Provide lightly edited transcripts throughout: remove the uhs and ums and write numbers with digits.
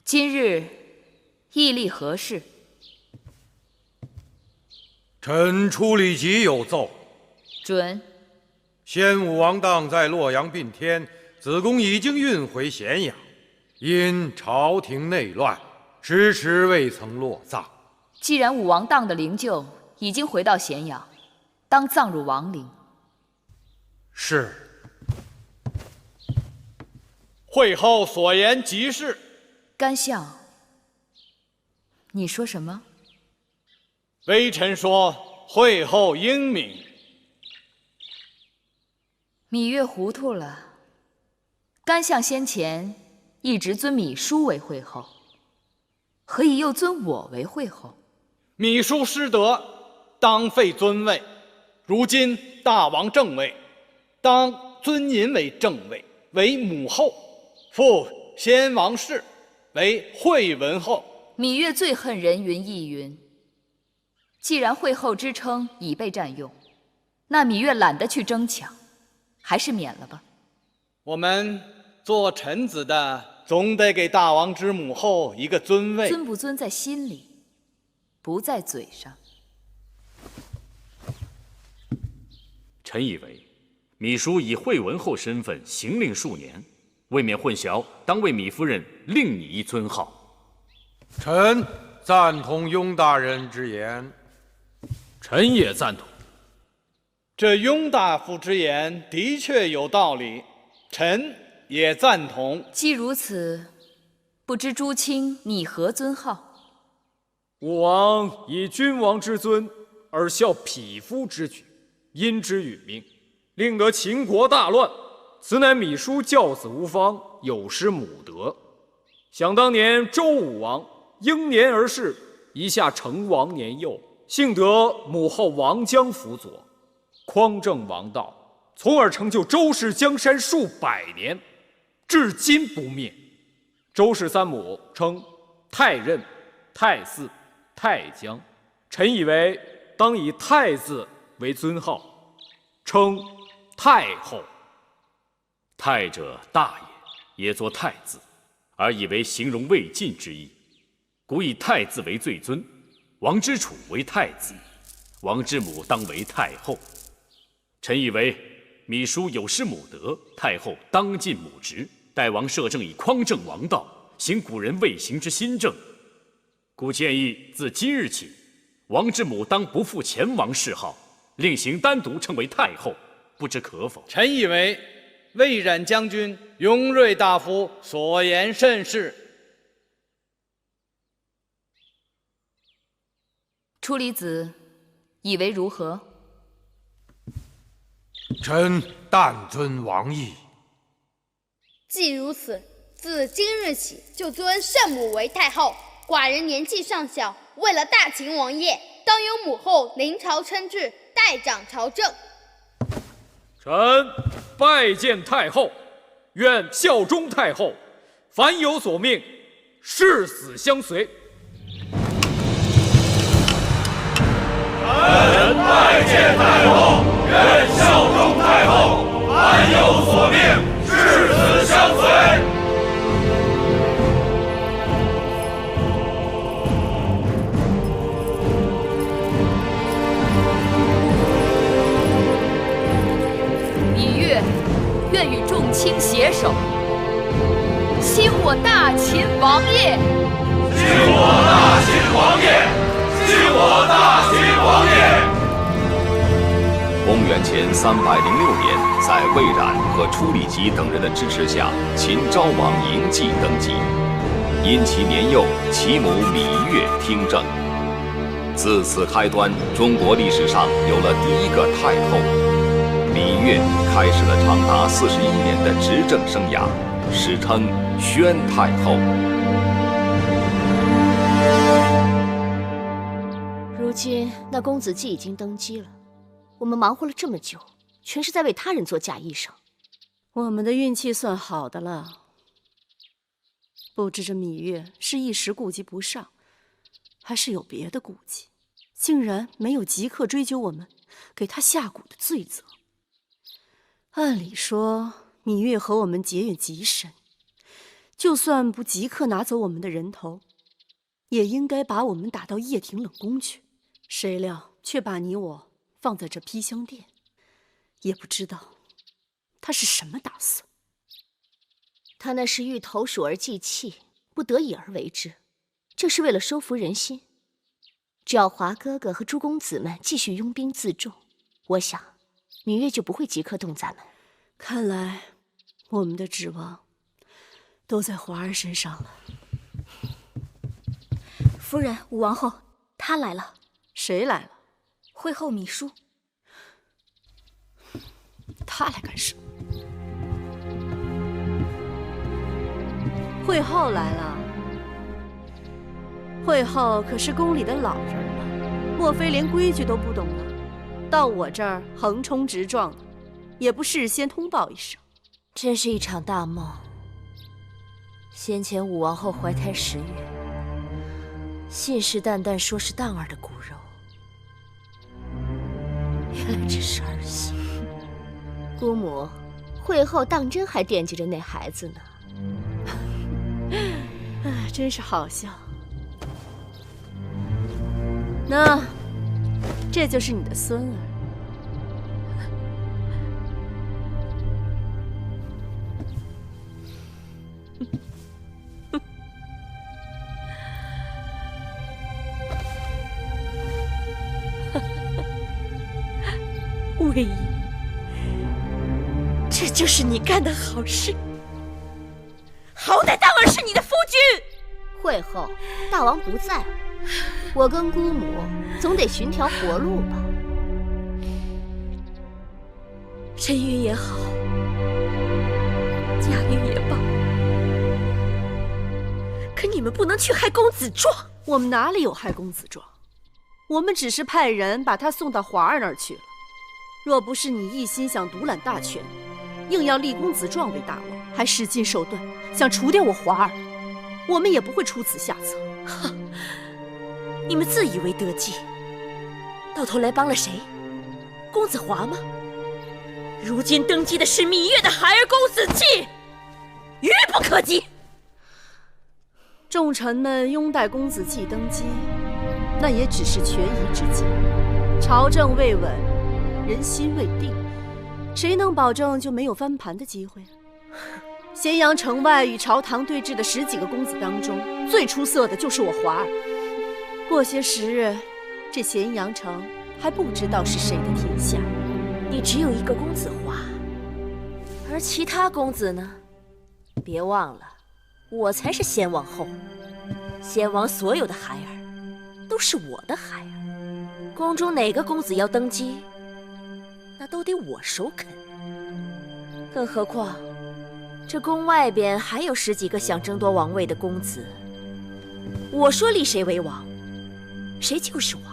今日议立何事？臣处理即有奏。准。先武王当在洛阳并天，子贡已经运回咸阳，因朝廷内乱，迟迟未曾落葬。既然武王当的灵柩已经回到咸阳，当葬入王陵。是。会后所言极是。干相，你说什么？微臣说会后英明。芈月糊涂了。干相先前一直尊芈姝为惠后，何以又尊我为惠后？芈姝失德，当废尊位。如今大王正位，当尊您为正位，为母后，复先王氏为惠文后。芈月最恨人云亦云。既然惠后之称已被占用，那芈月懒得去争抢，还是免了吧。我们做臣子的，总得给大王之母后一个尊位。尊不尊在心里，不在嘴上。臣以为，芈姝以惠文后身份行令数年，未免混淆，当为芈夫人另拟一尊号。臣赞同雍大人之言。臣也赞同。这雍大夫之言的确有道理，臣也赞同。既如此，不知诸卿拟何尊号？武王以君王之尊而效匹夫之举，因之殒命，令得秦国大乱。此乃芈姝教子无方，有失母德。想当年周武王英年而逝，一下成王年幼，幸得母后王姜辅佐，匡正王道，从而成就周氏江山数百年，至今不灭。周氏三母称太任、太姒、太姜，臣以为当以太字为尊号，称太后。太者大也，也作太字，而以为形容未尽之意。故以太字为最尊，王之储为太子，王之母当为太后。臣以为芈姝有失母德，太后当尽母职，代王摄政以匡正王道，行古人未行之新政。故建议自今日起，王之母当不负前王谥号，另行单独称为太后，不知可否？臣以为魏冉将军、雍瑞大夫所言甚是。初离子以为如何？臣但遵王意。既如此，自今日起就尊圣母为太后。寡人年纪尚小，为了大秦王业，当由母后临朝称制，代掌朝政。臣拜见太后，愿效忠太后，凡有所命，誓死相随。臣拜见太后，愿效忠太后，凡有所命，誓死相随。芈月愿与众卿携手，兴我大秦王业。兴我大秦王业，兴我大秦王业。公元前306年，在魏冉和初里吉等人的支持下，秦昭王嬴稷登基。因其年幼，其母芈月听政。自此开端，中国历史上有了第一个太后。芈月开始了长达41年的执政生涯，史称宣太后。如今那公子既已经登基了，我们忙活了这么久，全是在为他人做嫁衣裳。我们的运气算好的了，不知这芈月是一时顾及不上，还是有别的顾忌，竟然没有即刻追究我们给他下蛊的罪责。按理说，芈月和我们结怨极深，就算不即刻拿走我们的人头，也应该把我们打到掖庭冷宫去。谁料却把你我放在这披香殿，也不知道他是什么打算。他那是欲投鼠而忌器，不得已而为之，这是为了收服人心。只要华哥哥和诸公子们继续拥兵自重，我想芈月就不会即刻动咱们。看来我们的指望都在华儿身上了。夫人，武王后，他来了。谁来了？会后芈姝。他来干什么？会后来了。会后可是宫里的老人了，莫非连规矩都不懂了？到我这儿横冲直撞的，也不事先通报一声。真是一场大梦。先前武王后怀胎10月，信誓旦旦说是荡儿的骨肉，原来只是儿戏。姑母，会后当真还惦记着那孩子呢。真是好笑。那这就是你的孙儿。魏婴，这就是你干的好事。好歹当儿是你的夫君。会后，大王不在了，我跟姑母总得寻条活路吧。沉鱼也好，贾云也罢，可你们不能去害公子壮。我们哪里有害公子壮？我们只是派人把他送到华儿那儿去了。若不是你一心想独揽大权，硬要立公子壮为大王，还使尽手段想除掉我华儿，我们也不会出此下策。哼，你们自以为得计，到头来帮了谁？公子华吗？如今登基的是芈月的孩儿公子季，愚不可及。众臣们拥戴公子季登基，那也只是权宜之计。朝政未稳，人心未定，谁能保证就没有翻盘的机会？咸阳城外与朝堂对峙的10几个公子当中，最出色的就是我华儿。过些时日，这咸阳城还不知道是谁的天下。你只有一个公子华，而其他公子呢？别忘了，我才是先王后。先王所有的孩儿都是我的孩儿，宫中哪个公子要登基，那都得我首肯。更何况，这宫外边还有10几个想争夺王位的公子，我说立谁为王，谁就是王。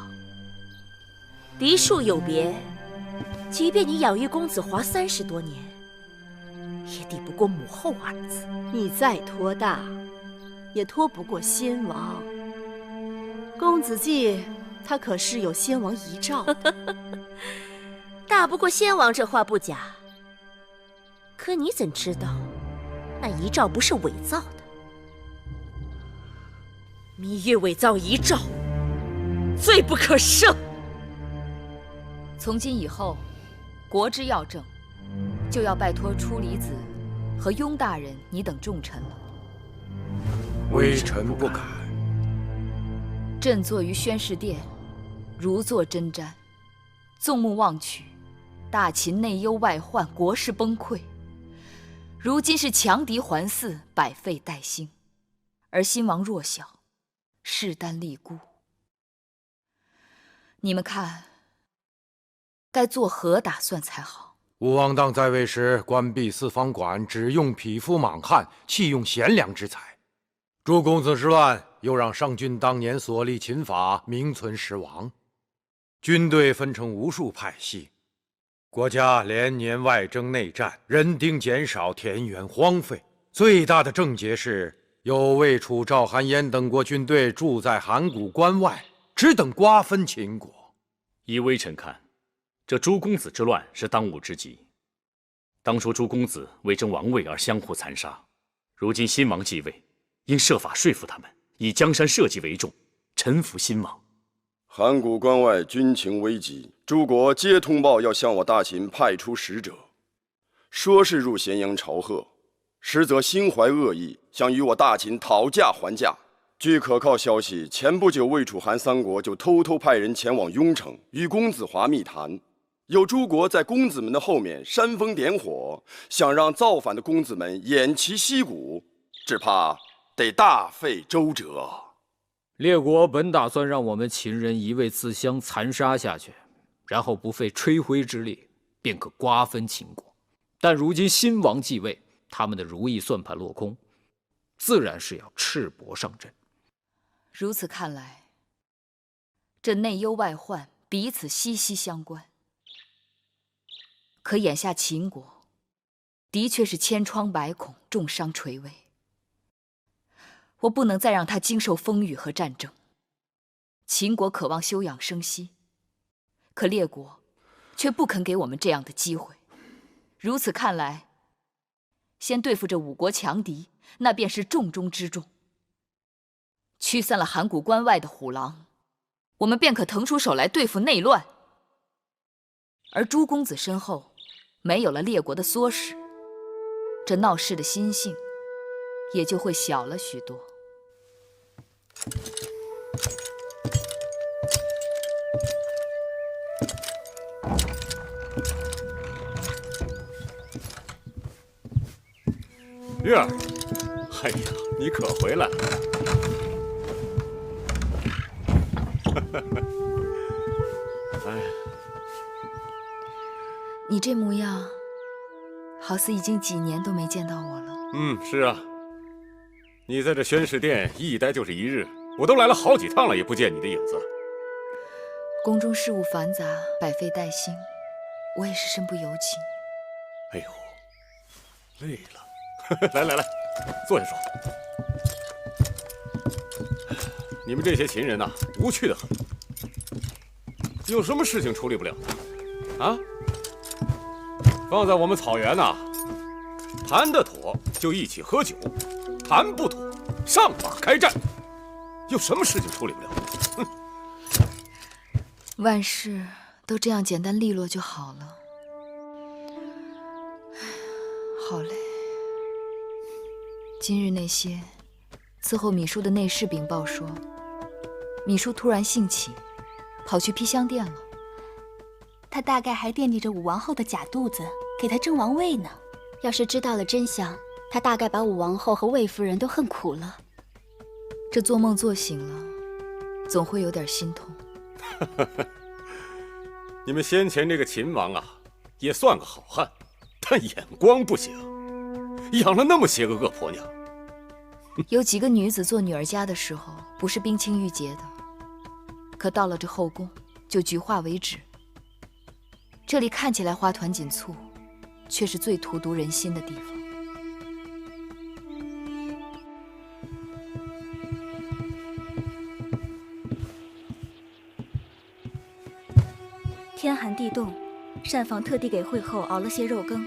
嫡庶有别，即便你养育公子华30多年，也抵不过母后2字。你再托大，也托不过先王。公子季，他可是有先王遗诏的。大不过先王这话不假，可你怎知道那遗诏不是伪造的？芈月伪造遗诏，罪不可赦。从今以后，国之要政，就要拜托出离子和雍大人你等重臣了。微臣不敢。朕坐于宣誓殿，如坐针毡，纵目望去，大秦内忧外患，国势崩溃。如今是强敌环伺，百废待兴，而新王弱小，势单力孤。你们看，该作何打算才好？武王当在位时，关闭四方馆，只用匹夫莽汉，弃用贤良之才。诸公子之乱，又让上君当年所立秦法名存实亡。军队分成无数派系，国家连年外征内战，人丁减少，田园荒废。最大的症结是，有魏、楚、赵、韩、燕等国军队驻在函谷关外，只等瓜分秦国。依微臣看，这诸公子之乱是当务之急。当初诸公子为争王位而相互残杀，如今新王继位，应设法说服他们，以江山社稷为重，臣服新王。函谷关外军情危急，诸国皆通报要向我大秦派出使者，说是入咸阳朝贺，实则心怀恶意，想与我大秦讨价还价。据可靠消息，前不久魏楚韩三国就偷偷派人前往雍城，与公子华密谈。有诸国在公子们的后面煽风点火，想让造反的公子们偃旗息鼓，只怕得大费周折。列国本打算让我们秦人一味自相残杀下去，然后不费吹灰之力便可瓜分秦国。但如今新王继位，他们的如意算盘落空，自然是要赤膊上阵。如此看来，这内忧外患彼此息息相关。可眼下秦国的确是千疮百孔，重伤垂危。我不能再让他经受风雨和战争。秦国渴望休养生息，可列国却不肯给我们这样的机会。如此看来，先对付这5国强敌，那便是重中之重。驱散了函谷关外的虎狼，我们便可腾出手来对付内乱。而朱公子身后没有了列国的唆使，这闹事的心性也就会小了许多。月儿，哎呀，你可回来了！哎呀，你这模样，好似已经几年都没见到我了。是啊，你在这宣誓殿一待就是1日，我都来了好几趟了，也不见你的影子。宫中事务繁杂，百废待兴，我也是身不由己。哎呦，累了。来，坐下说。你们这些秦人呐，无趣的很，有什么事情处理不了的啊？放在我们草原呐，谈得妥就一起喝酒，谈不妥上马开战，有什么事情处理不了的？万事都这样简单利落就好了。好累。今日那些伺候芈姝的内侍禀报说，芈姝突然兴起，跑去披香殿了。他大概还惦记着武王后的假肚子，给他争王位呢。要是知道了真相，他大概把武王后和魏夫人都恨苦了。这做梦做醒了，总会有点心痛。你们先前这个秦王啊，也算个好汉，但眼光不行，养了那么些个恶婆娘。有几个女子做女儿家的时候，不是冰清玉洁的，可到了这后宫，就菊花为止。这里看起来花团锦簇，却是最荼毒人心的地方。天寒地冻，膳房特地给惠后熬了些肉羹，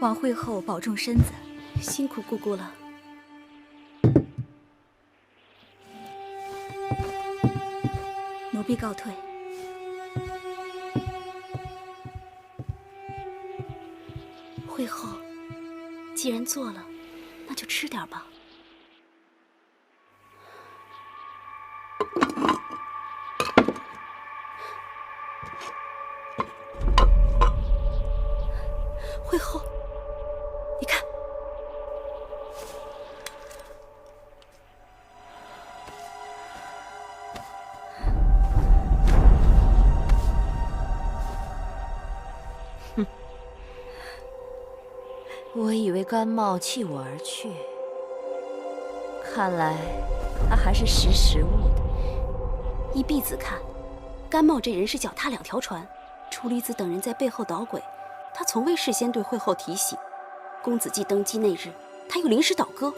望惠后保重身子，辛苦姑姑了。奴婢告退。惠后，既然做了，那就吃点吧。惠后，你看，哼，我以为甘茂弃我而去，看来他还是识时务的。依婢子看，甘茂这人是脚踏2条船，楚离子等人在背后捣鬼。他从未事先对惠后提醒，公子既登基那日，他又临时倒戈，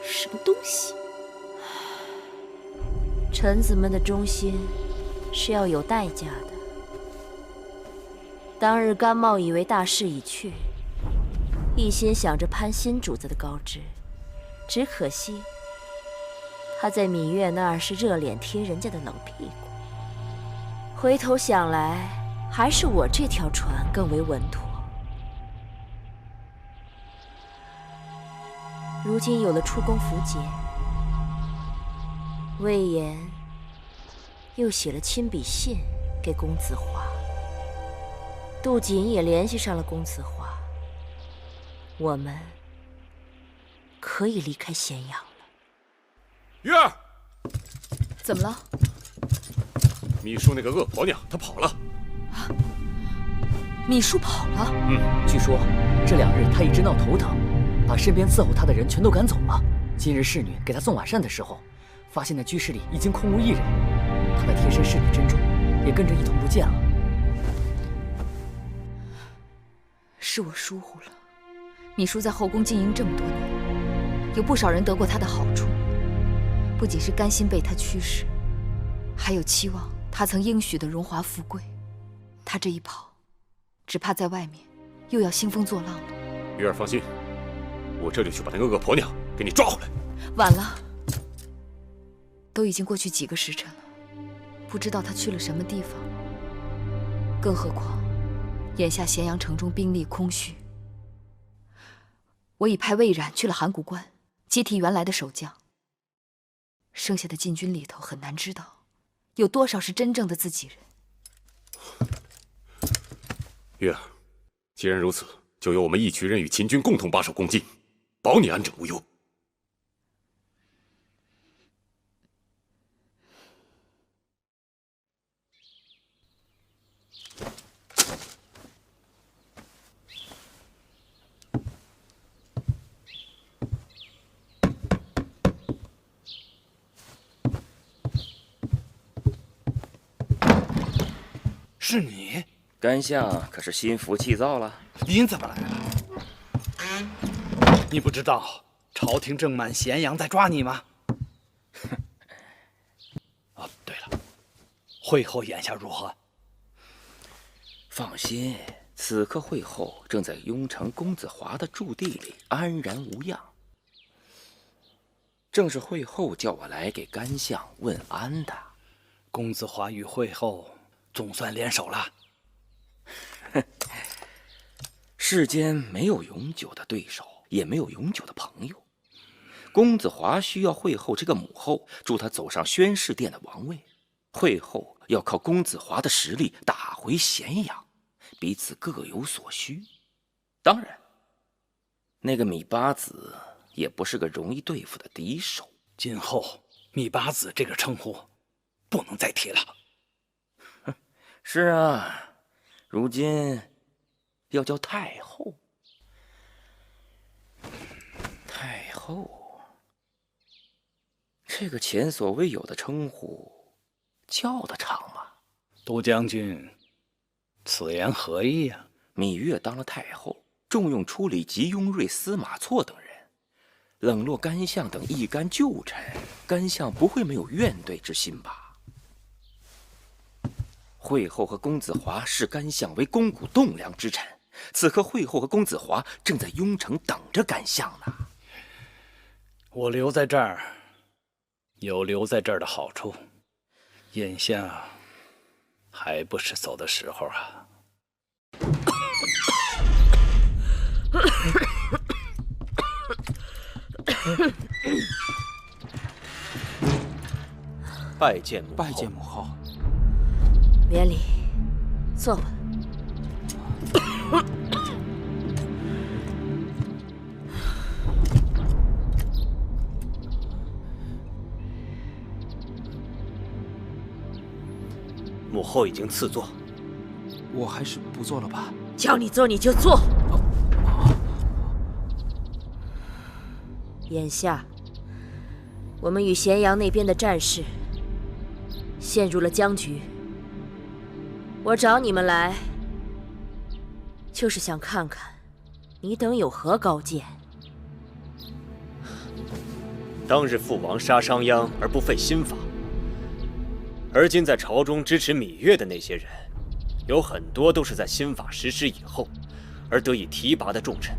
什么东西？臣子们的忠心是要有代价的。当日甘茂以为大势已去，一心想着攀新主子的高枝，只可惜他在芈月那儿是热脸贴人家的冷屁股。回头想来，还是我这条船更为稳妥。如今有了出宫符节，魏延又写了亲笔信给公子华，杜瑾也联系上了公子华，我们可以离开咸阳了。月儿，怎么了？秘书那个恶婆娘，她跑了。秘书跑了？据说这2日她一直闹头疼，把身边伺候她的人全都赶走了。今日侍女给她送晚膳的时候，发现那居室里已经空无一人，她的贴身侍女珍珠也跟着一同不见了。是我疏忽了。秘书在后宫经营这么多年，有不少人得过她的好处，不仅是甘心被她驱使，还有期望她曾应许的荣华富贵。她这一跑，只怕在外面又要兴风作浪了。月儿放心，我这就去把那个恶婆娘给你抓回来。晚了，都已经过去几个时辰了，不知道她去了什么地方。更何况，眼下咸阳城中兵力空虚，我已派魏冉去了函谷关，接替原来的守将。剩下的禁军里头很难知道，有多少是真正的自己人。月儿，既然如此，就由我们一群人与秦军共同把守宫禁，保你安枕无忧。是你？甘相可是心浮气躁了？您怎么来了？你不知道朝廷正满咸阳在抓你吗？哦，对了，会后眼下如何？放心，此刻会后正在雍城公子华的驻地里安然无恙。正是会后叫我来给甘相问安的。公子华与会后总算联手了。世间没有永久的对手，也没有永久的朋友。公子华需要会后这个母后助他走上宣誓殿的王位，会后要靠公子华的实力打回咸阳，彼此各有所需。当然，那个芈八子也不是个容易对付的敌手。今后芈八子这个称呼不能再提了。是啊，如今要叫太后。太后，这个前所未有的称呼，叫得长吗？都将军，此言何意呀？芈月当了太后，重用处理吉雍瑞、司马错等人，冷落甘相等一干旧臣，甘相不会没有怨怼之心吧？会后和公子华视甘相为肱骨栋梁之臣，此刻会后和公子华正在雍城等着甘相呢。我留在这儿，有留在这儿的好处，眼下还不是走的时候啊。拜见母后。拜见母后。免礼，坐吧。母后已经赐座，我还是不坐了吧？叫你坐你就坐。眼下，我们与咸阳那边的战事陷入了僵局。我找你们来，就是想看看你等有何高见。当日父王杀商鞅而不废新法，而今在朝中支持芈月的那些人，有很多都是在新法实施以后而得以提拔的重臣。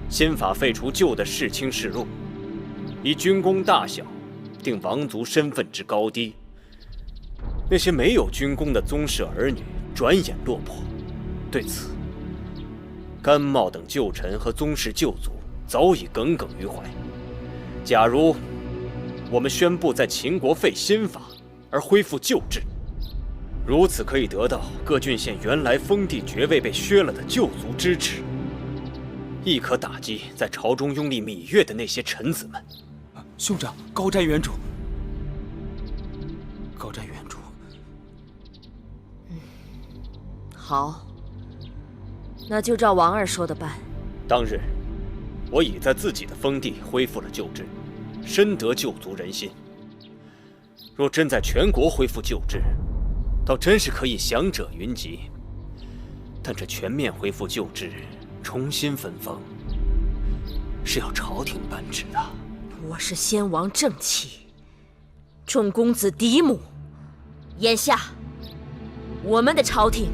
新法废除旧的世卿世禄，以军功大小定王族身份之高低。那些没有军功的宗室儿女转眼落魄，对此，甘茂等旧臣和宗室旧族早已耿耿于怀。假如我们宣布在秦国废新法，而恢复旧制，如此可以得到各郡县原来封地爵位被削了的旧族支持，亦可打击在朝中拥立芈月的那些臣子们。兄长，高瞻远瞩，高瞻远瞩。好，那就照王二说的办。当日，我已在自己的封地恢复了旧制，深得旧族人心。若真在全国恢复旧制，倒真是可以享者云集。但这全面恢复旧制，重新分封，是要朝廷颁旨的。我是先王正妻，众公子嫡母。眼下，我们的朝廷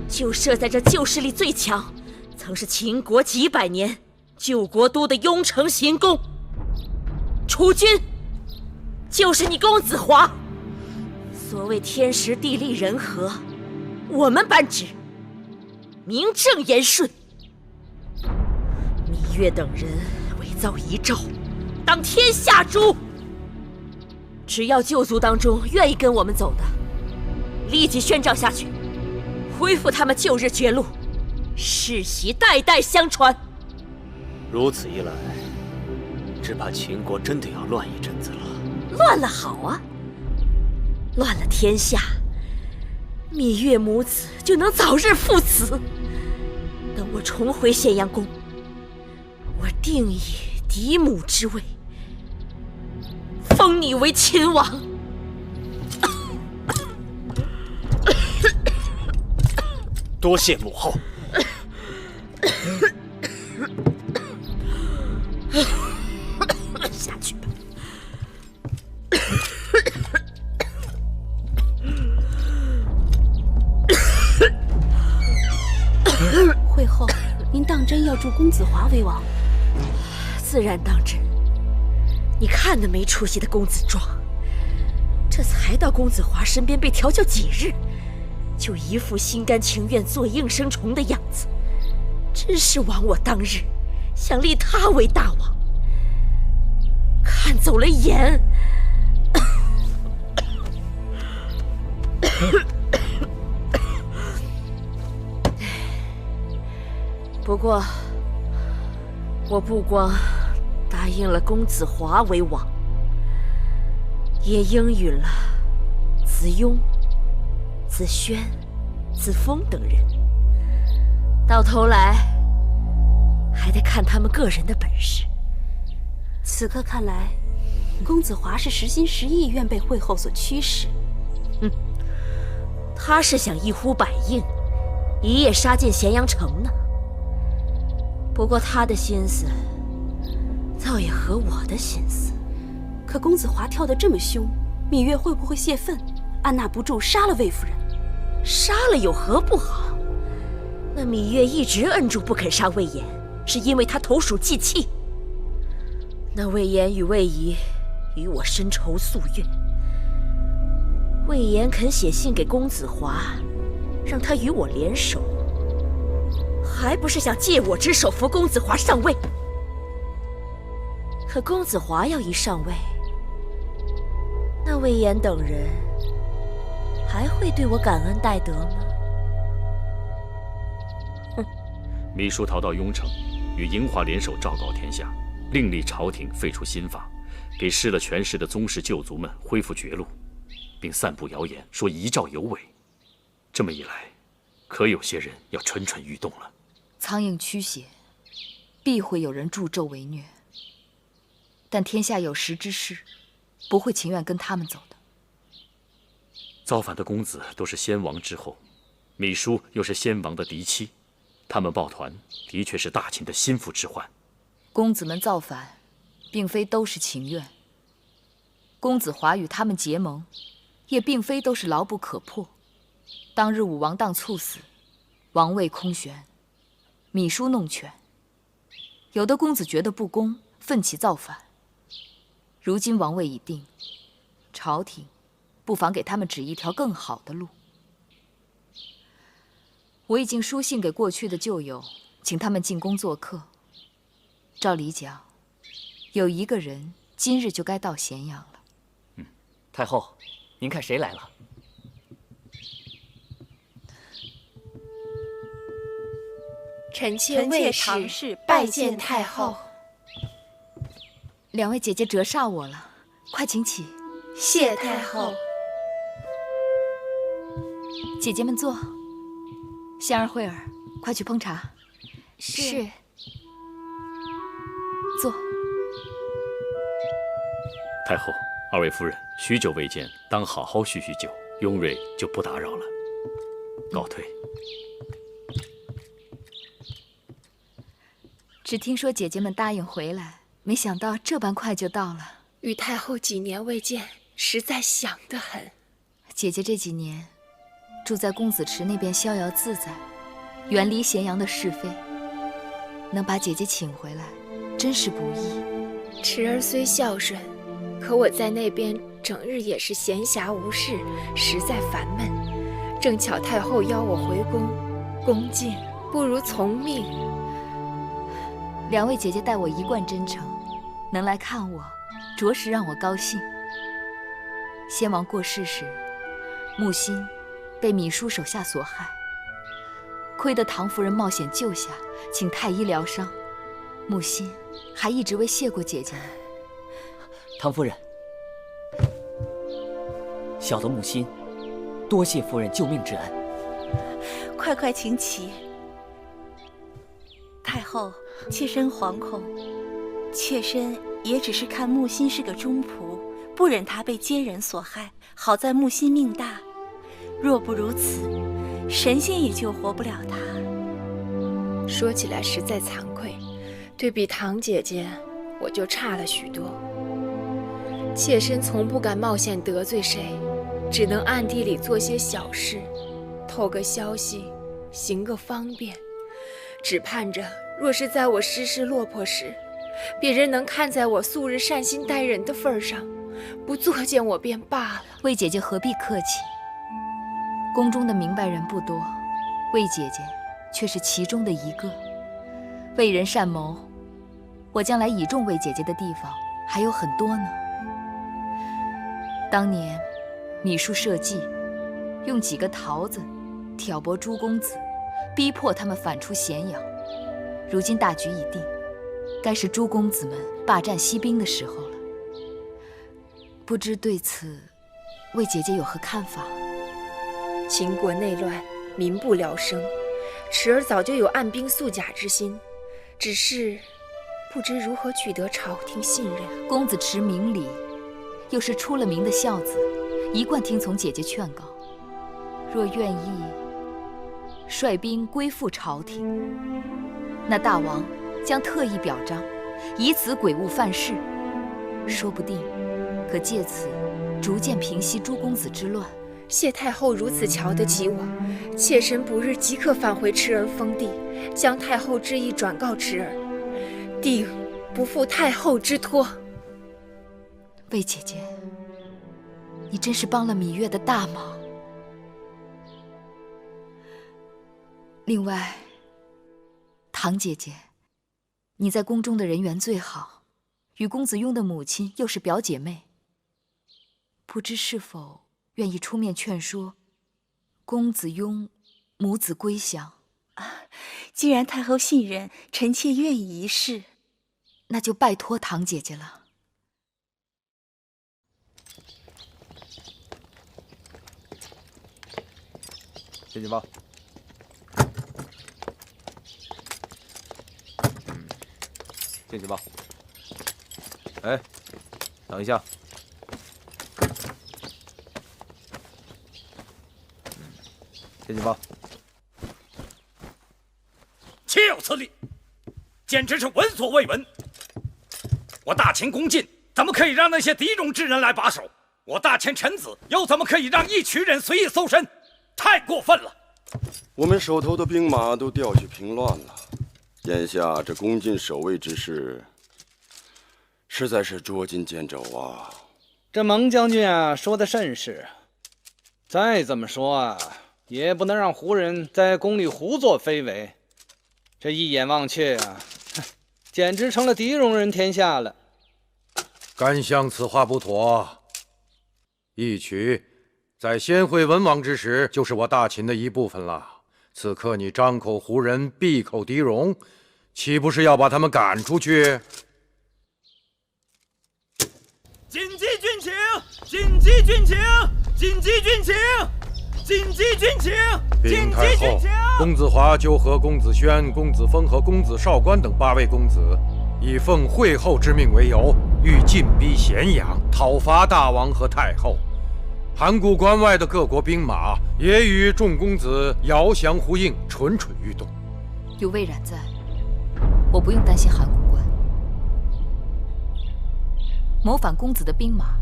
就设在这旧势力最强，曾是秦国几百年救国都的雍城行宫。储君就是你公子华。所谓天时地利人和，我们颁旨，名正言顺。芈月等人伪造遗诏，当天下诛。只要旧族当中愿意跟我们走的，立即宣召下去，恢复他们旧日爵禄，世袭代代相传。如此一来，只怕秦国真的要乱一阵子了。乱了好啊，乱了天下，芈月母子就能早日父慈。等我重回咸阳宫，我定以嫡母之位封你为秦王。多谢母后。下去吧。会后，您当真要助公子华为王？自然当真。你看那没出息的公子壮，这才到公子华身边被调教几日，就一副心甘情愿做应声虫的样子，真是亡我当日想立他为大王，看走了眼。不过，我不光答应了公子华为王，也应允了子雍、子轩、子峰等人。到头来，还得看他们个人的本事。此刻看来，公子华是实心实意愿被会后所驱使。他是想一呼百应，一夜杀进咸阳城呢。不过他的心思倒也合我的心思。可公子华跳得这么凶，芈月会不会泄愤，按捺不住杀了魏夫人？杀了有何不好？那芈月一直摁住不肯杀魏延，是因为他投鼠忌器。那魏延与魏仪与我深仇宿怨，魏延肯写信给公子华，让他与我联手，还不是想借我之手扶公子华上位？可公子华要一上位，那魏延等人还会对我感恩戴德吗？芈姝逃到雍城，与嬴华联手昭告天下，另立朝廷废除新法，给失了权势的宗室旧族们恢复爵禄，并散布谣言说遗诏有违。这么一来，可有些人要蠢蠢欲动了。苍蝇驱邪，必会有人助纣为虐。但天下有识之士，不会情愿跟他们走的。造反的公子都是先王之后，芈姝又是先王的嫡妻，他们抱团的确是大秦的心腹之患。公子们造反，并非都是情愿。公子华与他们结盟，也并非都是牢不可破。当日武王当猝死，王位空悬，芈姝弄权。有的公子觉得不公，奋起造反，如今王位已定，朝廷不妨给他们指一条更好的路。我已经书信给过去的旧友，请他们进宫做客。照理讲，有一个人今日就该到咸阳了。太后，您看谁来了？臣妾魏唐氏拜见太后。两位姐姐折煞我了，快请起。谢太后。姐姐们坐。香儿、慧儿，快去烹茶。是。坐。太后，二位夫人，许久未见，当好好叙叙旧。雍瑞就不打扰了，告退。只听说姐姐们答应回来，没想到这般快就到了。与太后几年未见，实在想得很。姐姐这几年住在公子池那边逍遥自在，远离咸阳的是非，能把姐姐请回来，真是不易。池儿虽孝顺，可我在那边整日也是闲暇无事，实在烦闷。正巧太后邀我回宫，恭敬不如从命。两位姐姐待我一贯真诚，能来看我，着实让我高兴。先王过世时，木心被芈姝手下所害，亏得唐夫人冒险救下，请太医疗伤。木心还一直未谢过姐姐呢。唐夫人，小的木心，多谢夫人救命之恩。快快请起。太后，妾身惶恐，妾身也只是看木心是个忠仆，不忍他被奸人所害。好在木心命大，若不如此，神仙也救活不了他。说起来实在惭愧，对比唐姐姐，我就差了许多。妾身从不敢冒险得罪谁，只能暗地里做些小事，透个消息，行个方便，只盼着若是在我失势落魄时，别人能看在我素日善心待人的份上，不作践我便罢了。魏姐姐何必客气？宫中的明白人不多，魏姐姐却是其中的一个。为人善谋，我将来倚重魏姐姐的地方还有很多呢。当年芈姝设计，用几个桃子挑拨诸公子，逼迫他们反出咸阳。如今大局已定，该是诸公子们霸占西滨的时候了。不知对此，魏姐姐有何看法？秦国内乱，民不聊生，池儿早就有按兵肃甲之心，只是不知如何取得朝廷信任。公子池明理，又是出了名的孝子，一贯听从姐姐劝告。若愿意率兵归附朝廷，那大王将特意表彰，以此鬼物犯事，说不定可借此逐渐平息诸公子之乱。谢太后如此瞧得起我，妾身不日即刻返回池儿封地，将太后之意转告池儿，定不负太后之托。魏姐姐，你真是帮了芈月的大忙。另外，唐姐姐，你在宫中的人缘最好，与公子雍的母亲又是表姐妹，不知是否愿意出面劝说公子雍母子归降？既然太后信任，臣妾愿意一试。那就拜托唐姐姐了。进去吧。进去吧。哎，等一下。进去吧。岂有此理！简直是闻所未闻。我大秦恭进，怎么可以让那些敌戎之人来把守？我大秦臣子又怎么可以让一群人随意搜身？太过分了！我们手头的兵马都调去平乱了，眼下这攻进守卫之事，实在是捉襟见肘啊！这蒙将军啊，说的甚是。再怎么说啊，也不能让胡人在宫里胡作非为。这一眼望去啊，简直成了狄戎人天下了。甘相此话不妥。义渠在先会文王之时，就是我大秦的一部分了。此刻你张口胡人，闭口狄戎，岂不是要把他们赶出去？紧急军情！紧急军情！紧急军情！紧急军情！禀太后，公子华就和公子轩、公子峰和公子少官等8位公子，以奉会后之命为由，欲进逼咸阳，讨伐大王和太后。函谷关外的各国兵马也与众公子遥降呼应，蠢蠢欲动。有魏冉在，我不用担心函谷关。谋反公子的兵马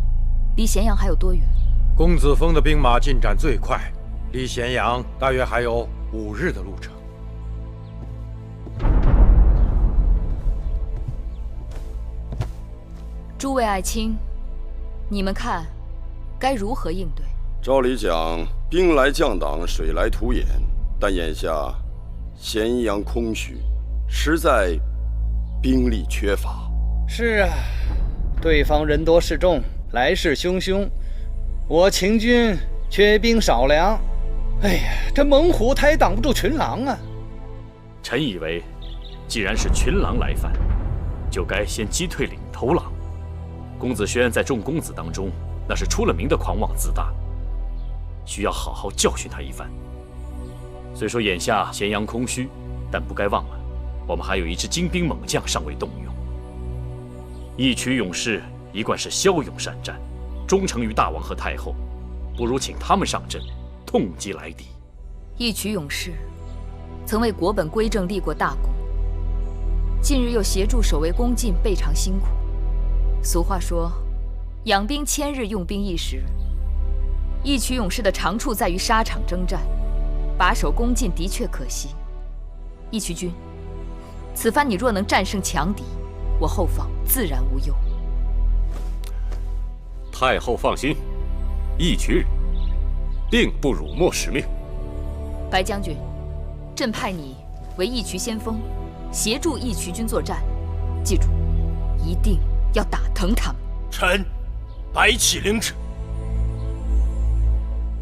离咸阳还有多远？公子峰的兵马进展最快，离咸阳大约还有5日的路程。诸位爱卿，你们看该如何应对？照理讲，兵来将挡，水来土掩，但眼下咸阳空虚，实在兵力缺乏。是啊，对方人多势众，来势汹汹，我秦军缺兵少粮。哎呀，这猛虎它也挡不住群狼啊！臣以为，既然是群狼来犯，就该先击退领头狼。公子轩在众公子当中，那是出了名的狂妄自大，需要好好教训他一番。虽说眼下咸阳空虚，但不该忘了，我们还有一支精兵猛将尚未动用。义渠勇士一贯是骁勇善战，忠诚于大王和太后，不如请他们上阵，痛击来敌。义渠勇士曾为国本归正立过大功，近日又协助守卫宫禁，备尝辛苦。俗话说，养兵千日，用兵一时。义渠勇士的长处在于沙场征战，把守宫禁的确可惜。义渠君，此番你若能战胜强敌，我后方自然无忧。太后放心，义渠人定不辱没使命。白将军，朕派你为义渠先锋，协助义渠军作战。记住，一定要打疼他们。臣白起领旨。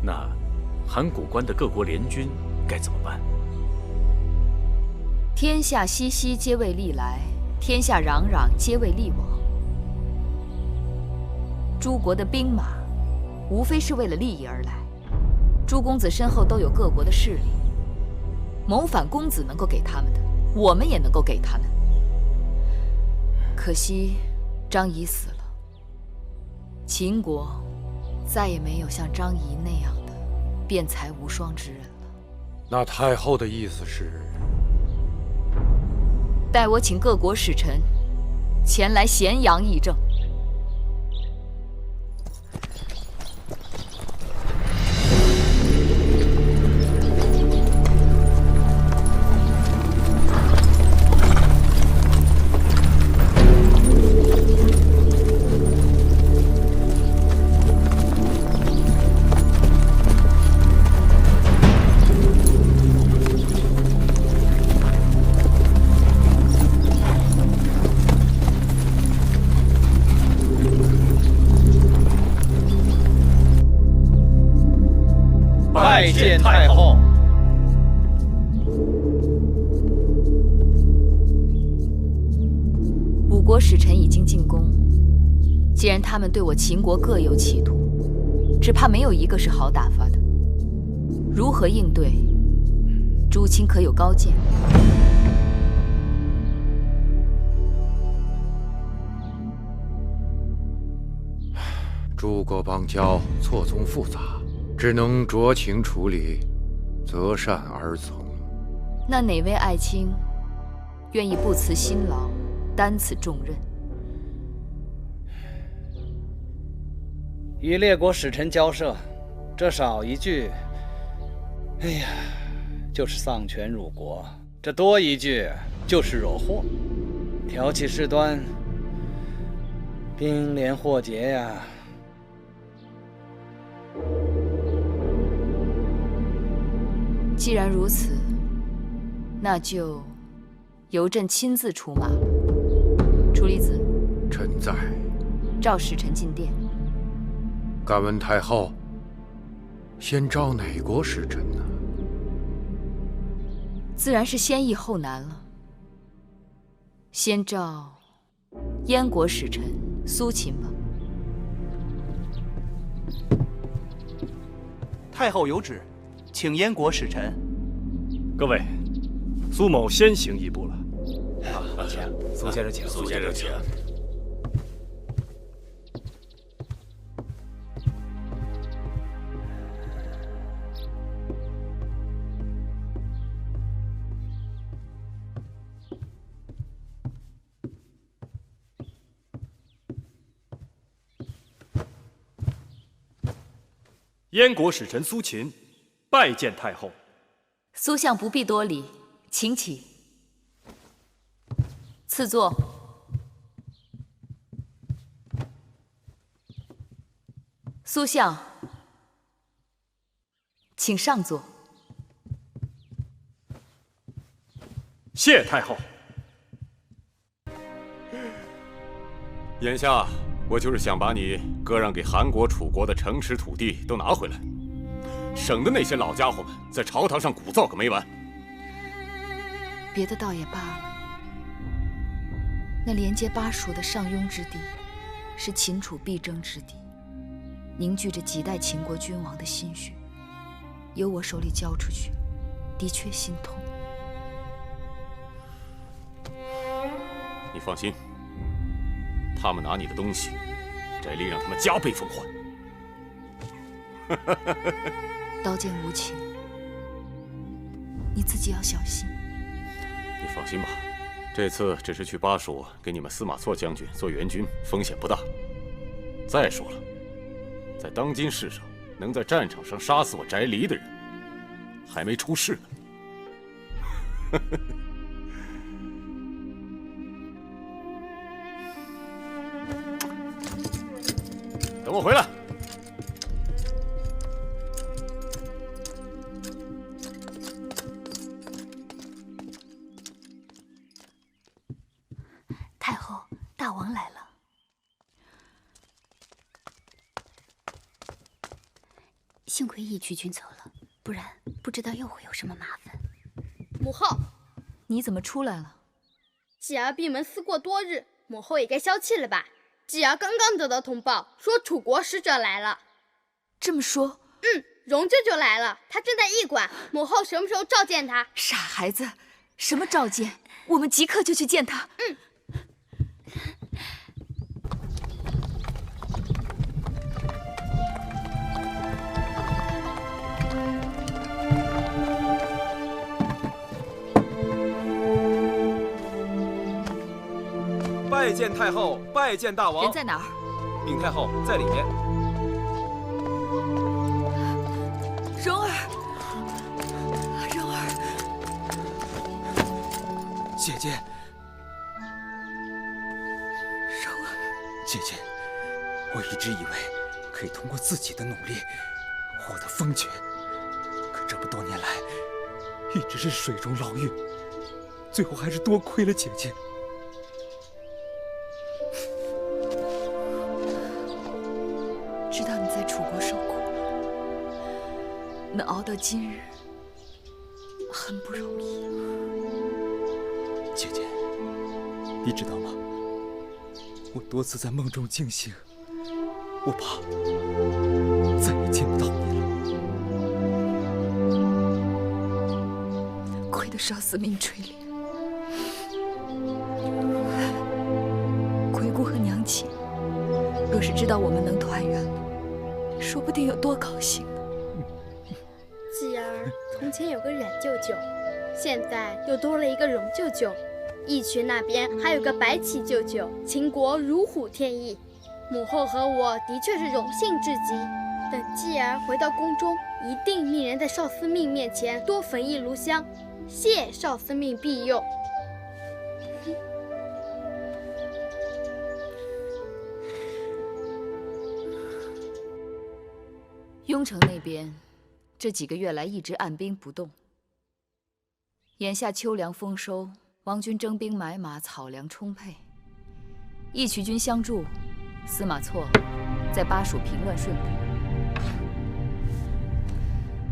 那函谷关的各国联军该怎么办？天下熙熙，皆为利来；天下攘攘，皆为利往。诸国的兵马，无非是为了利益而来。诸公子身后都有各国的势力，谋反公子能够给他们的，我们也能够给他们。可惜张仪死了，秦国再也没有像张仪那样的辩才无双之人了。那太后的意思是？待我请各国使臣前来咸阳议政。拜见太后。5国使臣已经进宫，既然他们对我秦国各有企图，只怕没有一个是好打发的。如何应对？诸卿可有高见？诸国邦交错综复杂，只能酌情处理，择善而从。那哪位爱卿愿意不辞辛劳，担此重任？与列国使臣交涉，这少一句，哎呀，就是丧权辱国；这多一句，就是惹祸。挑起事端，兵连祸结呀！既然如此，那就由朕亲自出马了。楚离子，臣在。召使臣进殿。敢问太后，先召哪国使臣呢？自然是先易后难了。先召燕国使臣苏秦吧。太后有旨，请燕国使臣。各位，苏某先行一步了。请苏先生请。苏先生请。燕国使臣苏秦拜见太后。苏相不必多礼，请起。赐座。苏相，请上座。谢太后。眼下我就是想把你割让给韩国、楚国的城池土地都拿回来，省得那些老家伙们在朝堂上鼓噪个没完。别的倒也罢了，那连接巴蜀的上庸之地，是秦楚必争之地，凝聚着几代秦国君王的心血，由我手里交出去，的确心痛。你放心，他们拿你的东西，翟离让他们加倍奉还。刀剑无情，你自己要小心。你放心吧，这次只是去巴蜀给你们司马错将军做援军，风险不大。再说了，在当今世上，能在战场上杀死我翟离的人，还没出世呢。等我回来。太后，大王来了。幸亏义渠君走了，不然不知道又会有什么麻烦。母后，你怎么出来了？继儿闭门思过多日，母后也该消气了吧？继儿刚刚得到通报，说楚国使者来了。这么说，荣舅舅来了，他正在驿馆。母后什么时候召见他？傻孩子，什么召见？我们即刻就去见他。拜见太后，拜见大王。人在哪儿？禀太后，在里面。蓉儿，蓉儿，姐姐，蓉儿，姐姐，我一直以为可以通过自己的努力获得封爵，可这么多年来一直是水中捞月，最后还是多亏了姐姐。知道你在楚国受苦，能熬到今日，很不容易。姐姐，你知道吗？我多次在梦中惊醒，我怕再也见不到你了。亏得少司命垂怜，鬼谷和娘亲若是知道我们能团圆了，说不定有多高兴呢。继儿从前有个冉舅舅，现在又多了一个荣舅舅，义渠那边还有个白起舅舅，秦国如虎添翼。母后和我的确是荣幸至极。等继儿回到宫中，一定命人在少司命面前多焚一炉香，谢少司命庇佑。雍城那边这几个月来一直按兵不动，眼下秋粮丰收，王军征兵买马，草粮充沛，义渠军相助，司马错在巴蜀平乱顺利。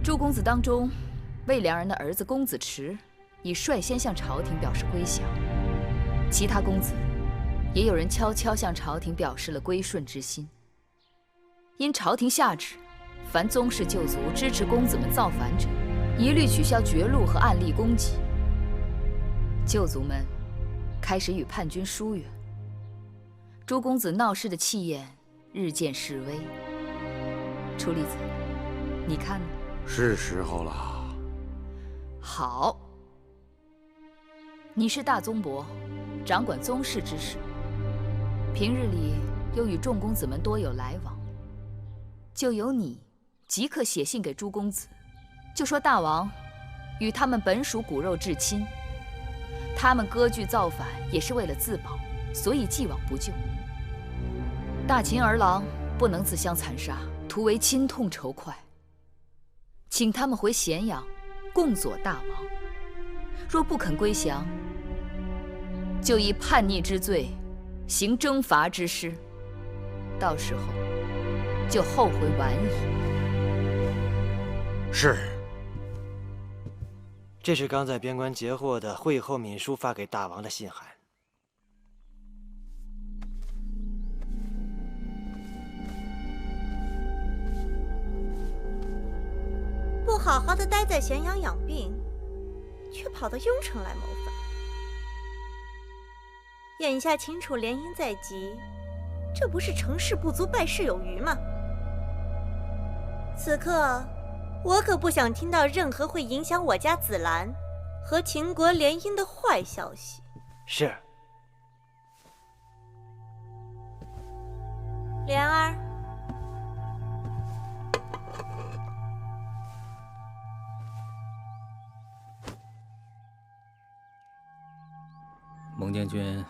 诸公子当中，魏良人的儿子公子池已率先向朝廷表示归降，其他公子也有人悄悄向朝廷表示了归顺之心。因朝廷下旨，凡宗室旧族支持公子们造反者，一律取消爵禄和暗例供给。旧族们开始与叛军疏远，诸公子闹事的气焰日渐式微。楚离子，你看呢？是时候了。好，你是大宗伯，掌管宗室之事，平日里又与众公子们多有来往，就由你即刻写信给诸公子，就说大王与他们本属骨肉至亲，他们割据造反也是为了自保，所以既往不咎。大秦儿郎不能自相残杀，图为亲痛仇快，请他们回咸阳共佐大王。若不肯归降，就以叛逆之罪行征伐之师，到时候就后悔晚矣。是。这是刚在边关截获的会后敏书发给大王的信函。不好好的待在咸阳养病，却跑到雍城来谋反。眼下秦楚联姻在即，这不是成事不足败事有余吗？此刻，我可不想听到任何会影响我家紫兰和秦国联姻的坏消息。是。莲儿。蒙将军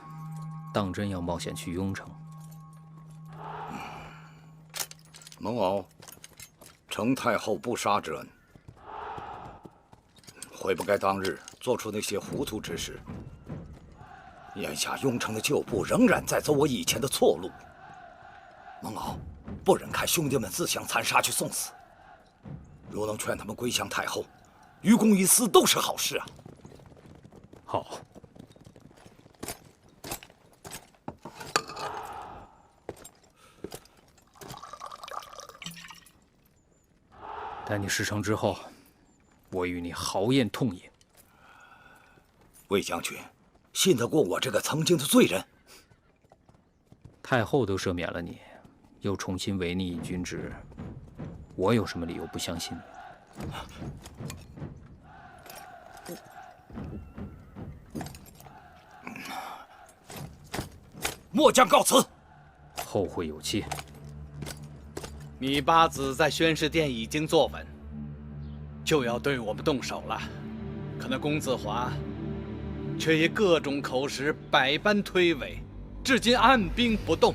当真要冒险去雍城？蒙敖，承太后不杀之恩，悔不该当日做出那些糊涂之事。眼下雍城的旧部仍然在走我以前的错路，蒙敖不忍看兄弟们自相残杀去送死。如能劝他们归降太后，于公于私都是好事啊。好。待你事成之后，我与你豪宴痛饮。魏将军，信得过我这个曾经的罪人？太后都赦免了你，又重新委你以军职，我有什么理由不相信你？末将告辞。后会有期。芈八子在宣誓殿已经坐稳，就要对我们动手了。可那公子华却以各种口实百般推诿，至今按兵不动。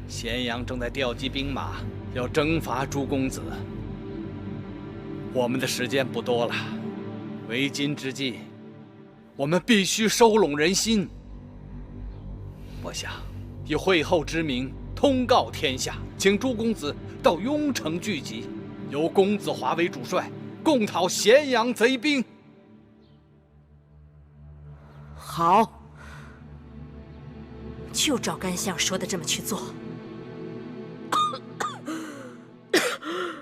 咸阳正在调集兵马，要征伐诸公子。我们的时间不多了，为今之计，我们必须收拢人心。我想以会后之名通告天下，请诸公子到雍城聚集，由公子华为主帅，共讨咸阳贼兵。好，就照甘相说的这么去做。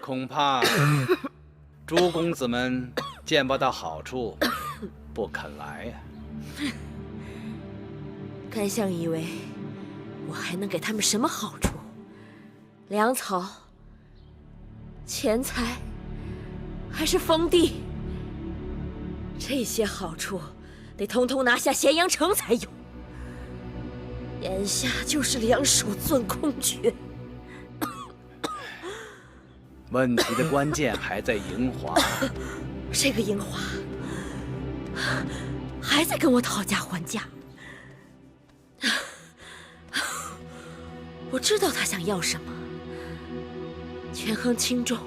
恐怕诸公子们见不到好处，不肯来呀。甘相以为我还能给他们什么好处？粮草、钱财，还是封地？这些好处得通通拿下咸阳城才有。眼下就是两手攥空拳。问题的关键还在营华。这个营华还在跟我讨价还价。我知道他想要什么，权衡轻重，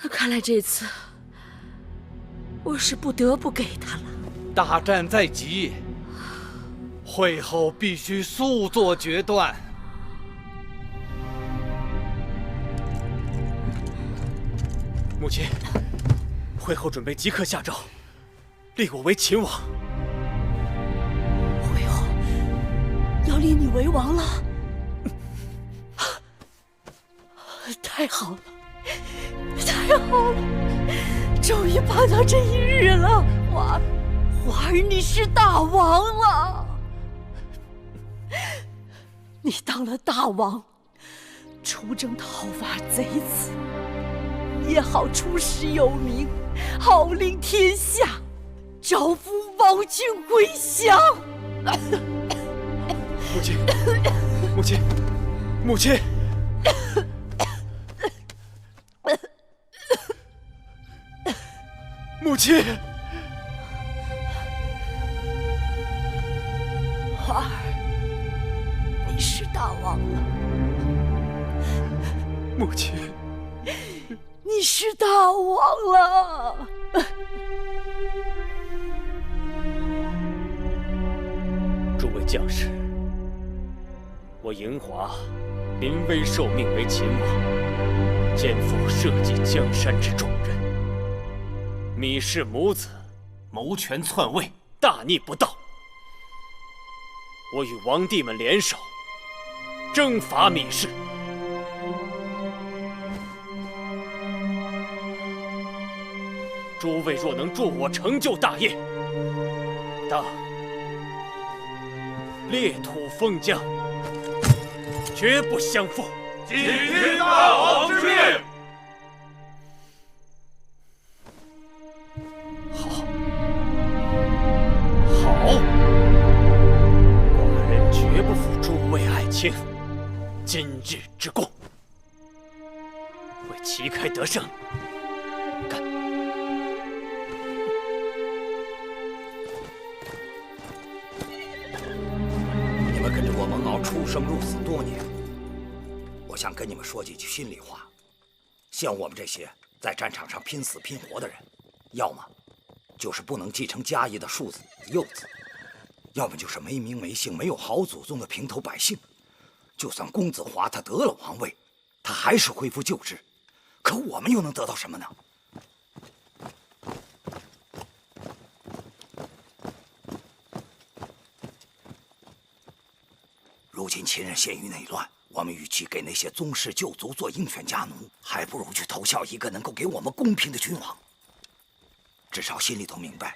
看来这次我是不得不给他了。大战在即，会后必须速做决断。母亲，会后准备即刻下诏，立我为秦王。会后要立你为王了，太好了，太好了！终于盼到这一日了，华儿，你是大王了！你当了大王，出征讨伐贼子，也好出师有名，号令天下，招抚王军归降。母亲，母亲，母亲！母亲，华儿，你是大王了。母亲，你是大王了。诸位将士，我嬴华临危受命为秦王，肩负社稷江山之重任。芈氏母子谋权篡位，大逆不道。我与王弟们联手，征伐芈氏。诸位若能助我成就大业，当裂土封疆，绝不相负。谨听大王之命。寡人绝不负诸位爱卿今日之功，为旗开得胜，干！你们跟着我蒙骜出生入死多年，我想跟你们说几句心里话。像我们这些在战场上拼死拼活的人，要么就是不能继承家业的庶子幼子，要么就是没名没姓、没有好祖宗的平头百姓。就算公子华他得了王位，他还是恢复旧制，可我们又能得到什么呢？如今秦人陷于内乱，我们与其给那些宗室旧族做鹰犬家奴，还不如去投效一个能够给我们公平的君王。至少心里头明白，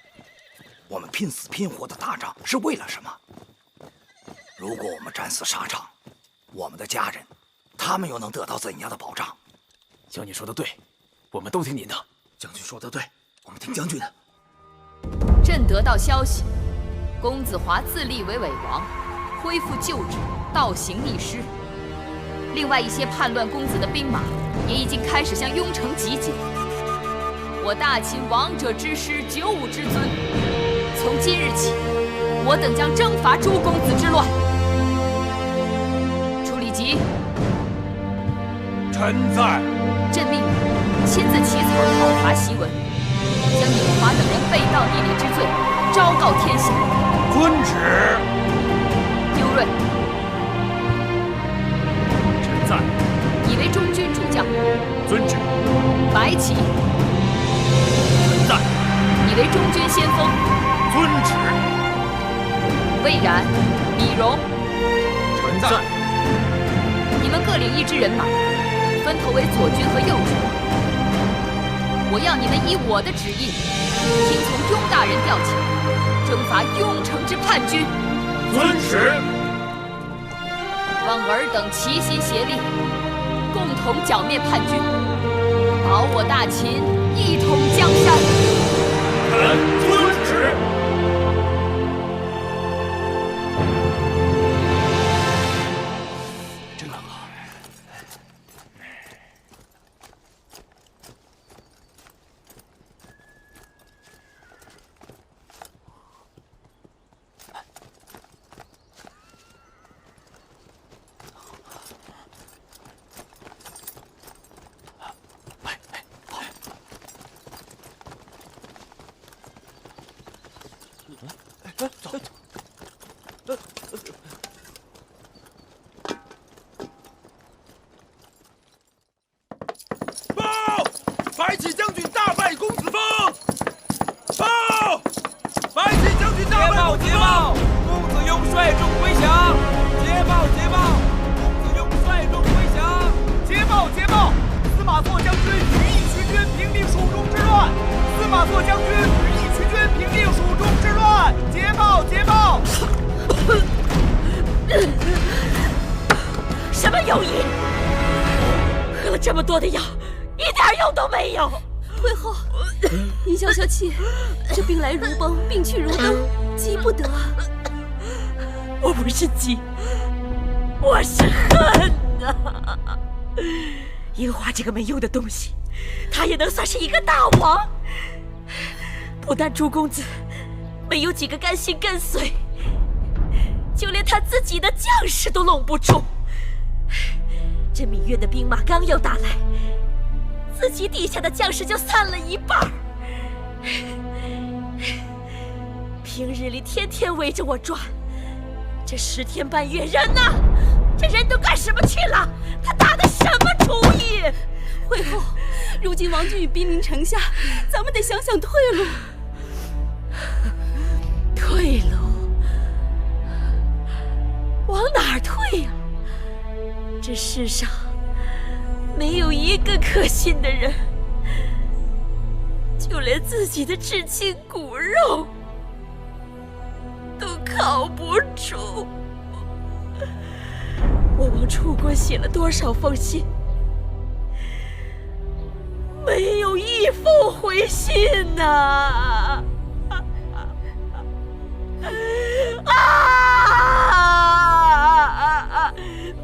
我们拼死拼活的打仗是为了什么。如果我们战死沙场，我们的家人，他们又能得到怎样的保障？将军说的对，我们都听您的。将军说的对，我们听将军的。朕得到消息，公子华自立为伪王，恢复旧制，倒行逆施。另外一些叛乱公子的兵马也已经开始向雍城集结。我大秦王者之师95之尊，从今日起，我等将征伐诸公子之乱。楚礼吉，臣在。朕命你亲自起草讨伐檄文，将嬴华等人背道逆礼之罪昭告天下。遵旨。丢锐，臣在。你为中军主将。遵旨。白起，臣在。你为中军先锋。遵旨。魏然、李荣，臣在。你们各领一支人马，分头为左军和右军。我要你们以我的旨意，听从雍大人调遣，征伐雍城之叛军。遵旨。望尔等齐心协力，共同剿灭叛军，保我大秦一统江山。臣遵旨。真冷啊！马座将军与义渠军平定蜀中之乱，捷报捷报！什么有益？喝了这么多的药，一点用都没有。退后，您消消气，这兵来如崩，兵去如灯，急不得。我不是急，我是恨啊！樱花这个没用的东西，他也能算是一个大王。不但朱公子没有几个甘心跟随，就连他自己的将士都拢不住。这芈月的兵马刚要打来，自己底下的将士就散了一半。平日里天天围着我转，这10天半月人呢？这人都干什么去了？他打的什么主意？惠后，如今王军已兵临城下，咱们得想想退路。退路？往哪儿退呀？这世上没有一个可信的人，就连自己的至亲骨肉都靠不住。我往楚国写了多少封信，没有一封回信呐！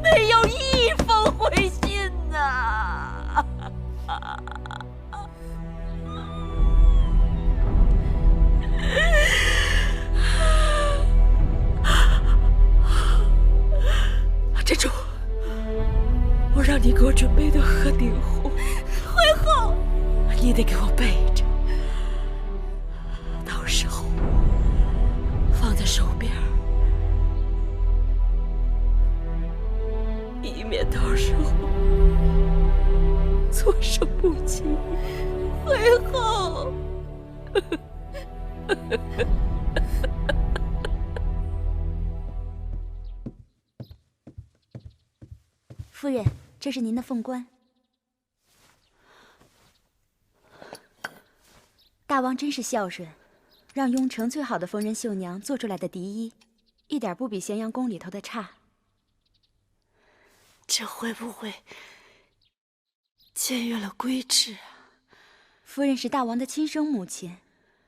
没有一封回信呐！珍珠，我让你给我准备的鹤顶红，惠后，你得给我备着，到时候放在手边，以免到时候措手不及。惠后。夫人，这是您的凤冠。大王真是孝顺，让雍城最好的缝纫绣娘做出来的嫡衣，一点不比咸阳宫里头的差。这会不会僭越了规制啊？夫人是大王的亲生母亲，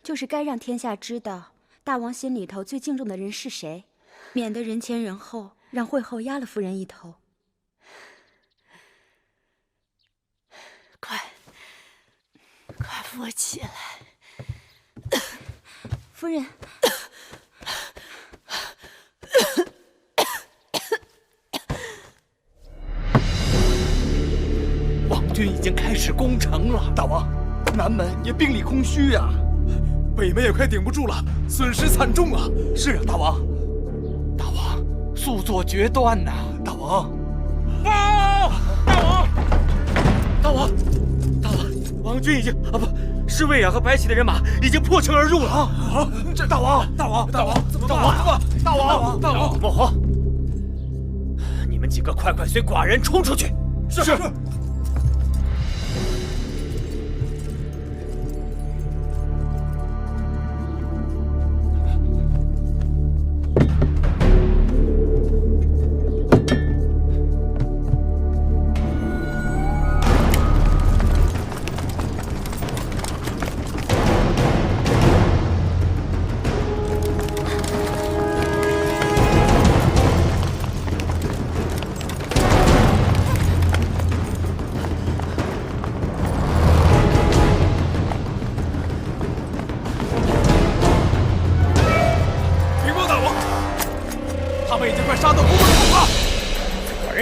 就是该让天下知道大王心里头最敬重的人是谁，免得人前人后让惠后压了夫人一头。快扶我起来！夫人，王军已经开始攻城了，大王，南门也兵力空虚呀，北门也快顶不住了，损失惨重啊！是啊，大王，大王，速做决断呐，大王！大王，大王！王军已经不是魏雅和白起的人马已经破城而入了这大王，莫慌，你们几个快随寡人冲出去！是。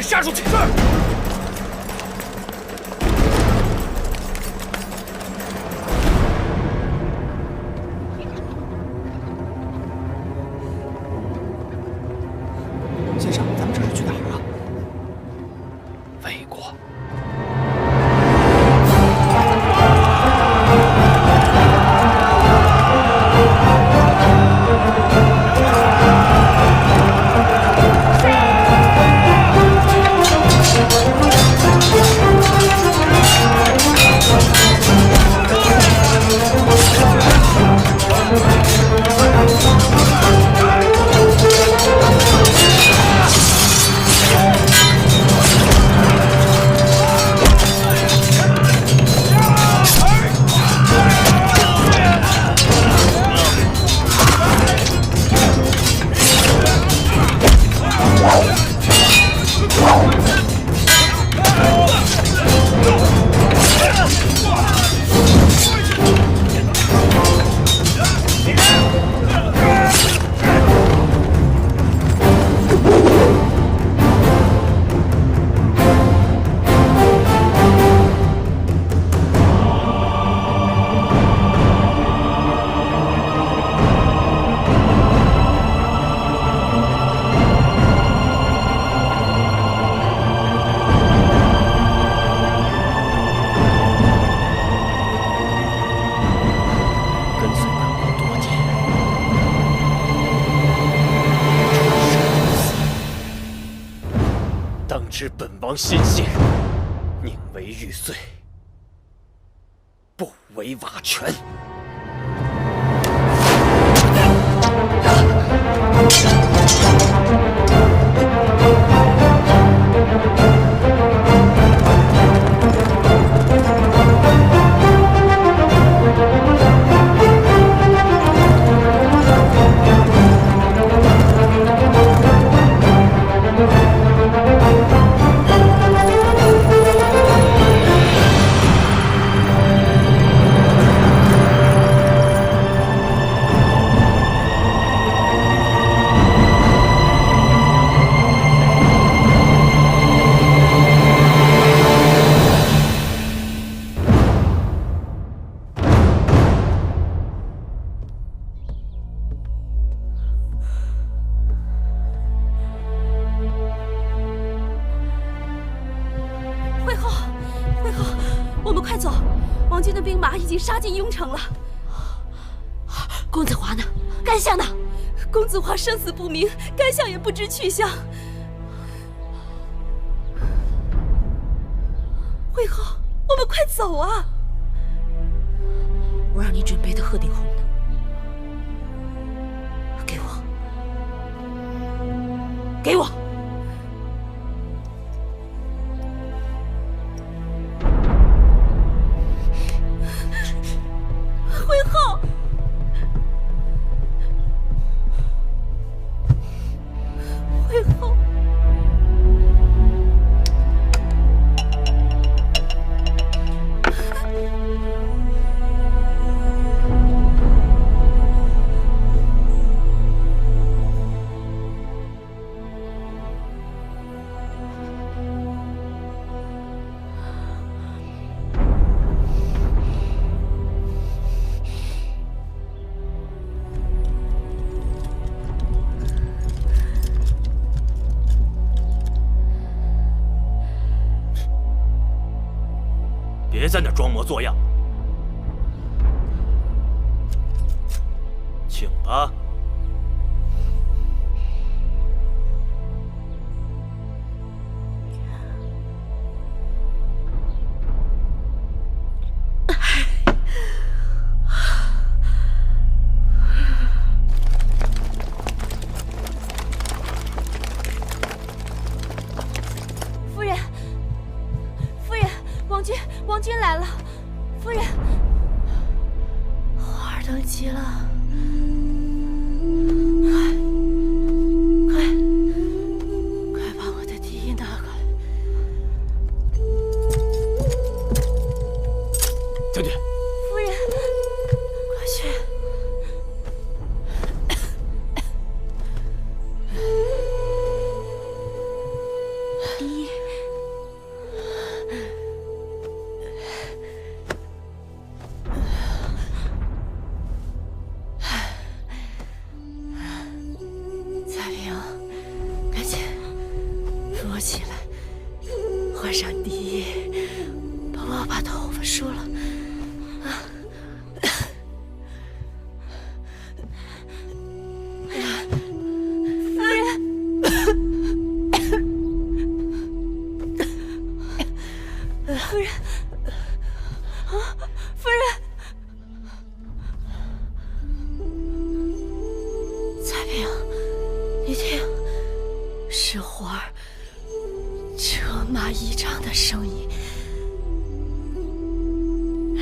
杀出去！是。先生，咱们这是去哪儿啊？魏国。知本王心性，宁为玉碎，不为瓦全。杀进雍城了。公子华呢？甘相呢？公子华生死不明，甘相也不知去向。惠后，我们快走啊！我让你准备的鹤顶红呢？给我，给我！惠后，惠后。别在那装模作样，请吧。夫人，夫人，王君来了。夫人，花儿登基了，快把我的第一拿过来。将军，夫人，快去。第一。起来，换上第一，帮我把头发梳了。夫人，夫人，彩萍，你听，是花儿车马仪仗的声音，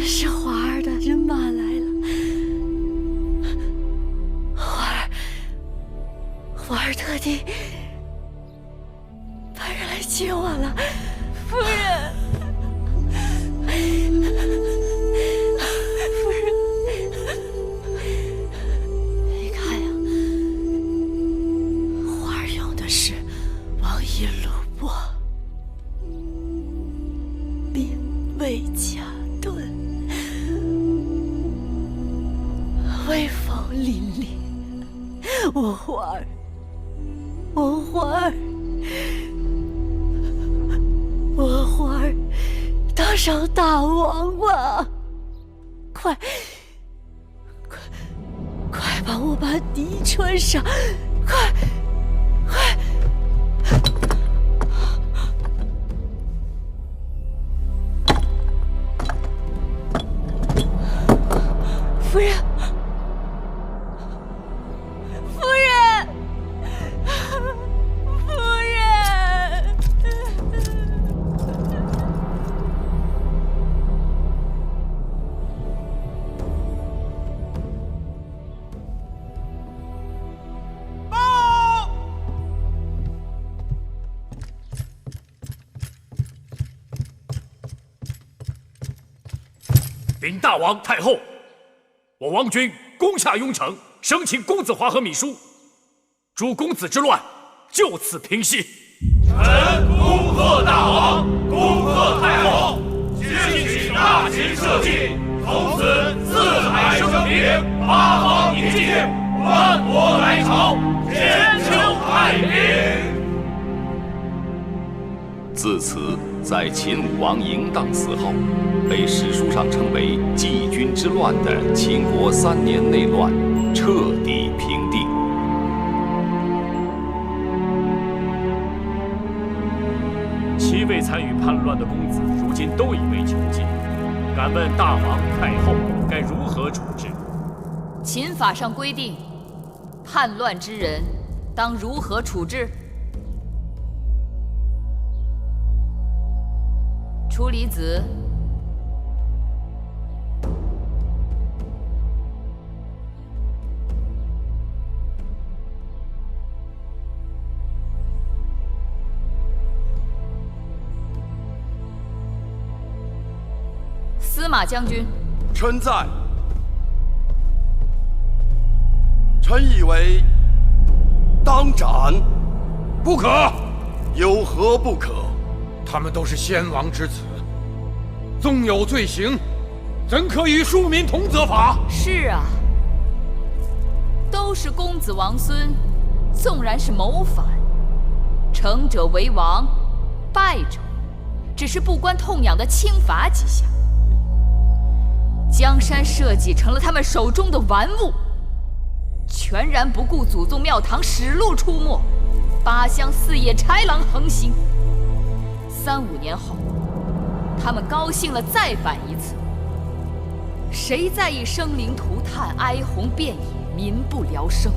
是花儿的人马来了。花儿特地派人来接我了，夫人。夫人，你看呀，花儿用的是王一鲁帛。魏家盾，威风凛凛。我花儿当上大王吧！快帮我把笛穿上！快！禀大王太后，我王军攻下雍城，生擒公子华和芈书，诸公子之乱就此平息。臣恭贺大王，恭贺太后，兴起大秦社稷，从此四海升平，八方宁静，万国来朝，千秋太平。自此，在秦武王嬴荡死后，被史书上称为季军之乱的秦国3年内乱彻底平定。7位参与叛乱的公子，如今都已被囚禁。敢问大王太后该如何处置？秦法上规定，叛乱之人当如何处置？处离子。司马将军，臣在。臣以为当斩。不可。有何不可？他们都是先王之子，纵有罪行，怎可与庶民同责罚？是啊，都是公子王孙，纵然是谋反，成者为王，败者只是不关痛痒的轻罚几下。江山社稷成了他们手中的玩物，全然不顾祖宗庙堂使路出没，8乡4野豺狼横行。3、5年后，他们高兴了再反一次。谁在意生灵涂炭、哀鸿遍野、民不聊生？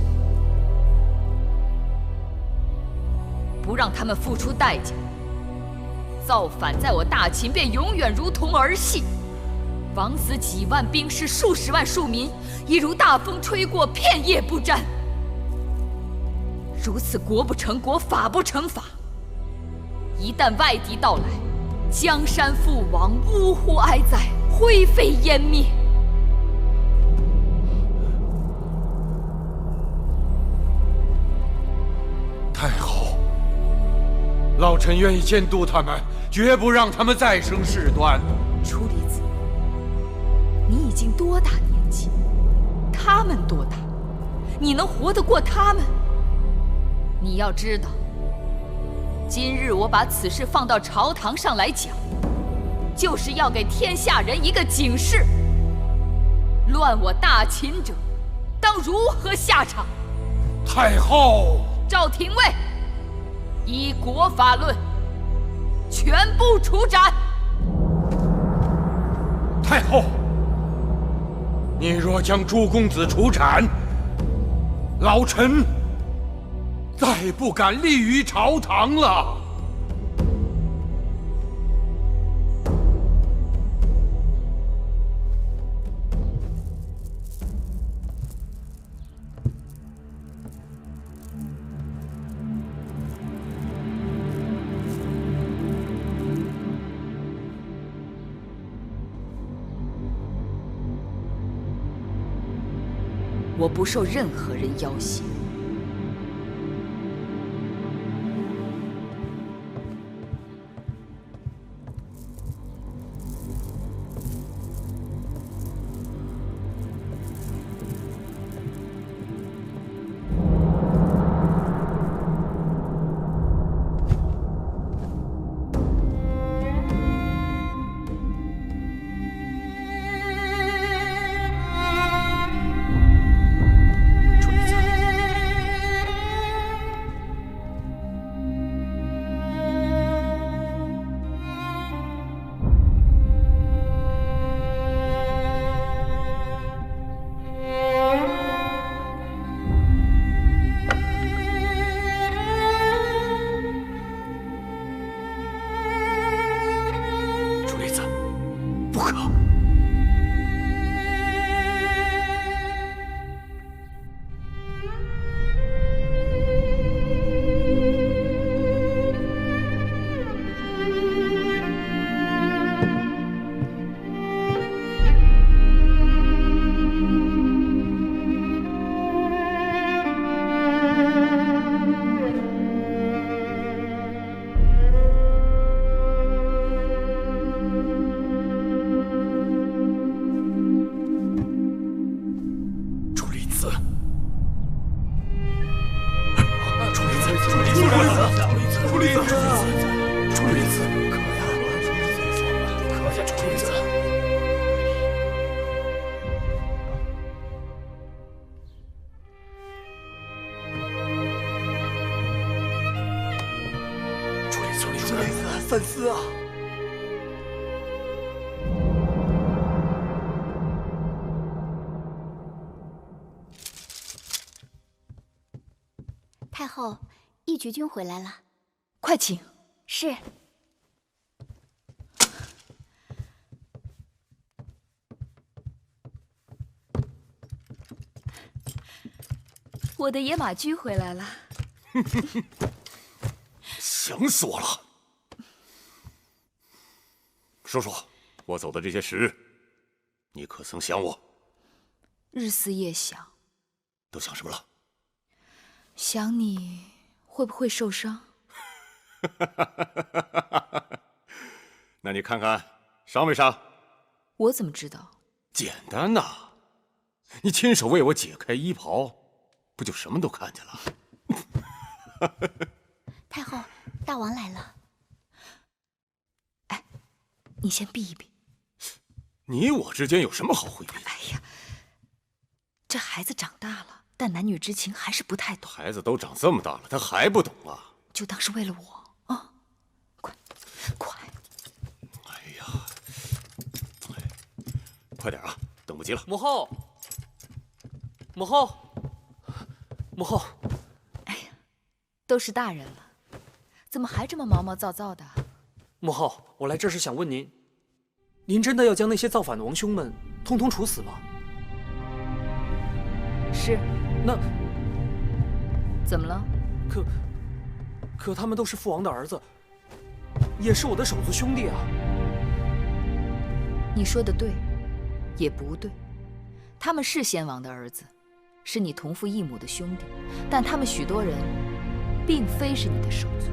不让他们付出代价，造反在我大秦便永远如同儿戏。枉死几万兵士、数十万庶民，亦如大风吹过，片叶不沾。如此国不成国，法不成法。一旦外敌到来，江山覆亡，呜呼哀哉，灰飞烟灭。太后，老臣愿意监督他们，绝不让他们再生事端。楚离子，你已经多大年纪？他们多大？你能活得过他们？你要知道，今日我把此事放到朝堂上来讲，就是要给天下人一个警示：乱我大秦者，当如何下场？太后，赵廷尉，依国法论，全部处斩。太后，你若将诸公子处斩，老臣再不敢立于朝堂了。我不受任何人要挟。楚离子，楚离子，可呀，楚离子。楚离子，三思啊！太后，义局君回来了，快请。是。我的野马驹回来了。想死我了！说说，我走的这些时日，你可曾想我？日思夜想。都想什么了？想你会不会受伤？那你看看伤没伤？我怎么知道？简单呐，你亲手为我解开衣袍，不就什么都看见了？太后，大王来了。哎，你先避一避。你我之间有什么好回避？哎呀，这孩子长大了，但男女之情还是不太懂。孩子都长这么大了，他还不懂啊？就当是为了我啊！快，快！哎呀，快点啊，等不及了。母后，母后，母后！哎呀，都是大人了，怎么还这么毛毛躁躁的？母后，我来这是想问您，您真的要将那些造反的王兄们通通处死吗？是。那怎么了？可他们都是父王的儿子，也是我的手足兄弟啊。你说的对，也不对。他们是先王的儿子，是你同父异母的兄弟，但他们许多人并非是你的手足。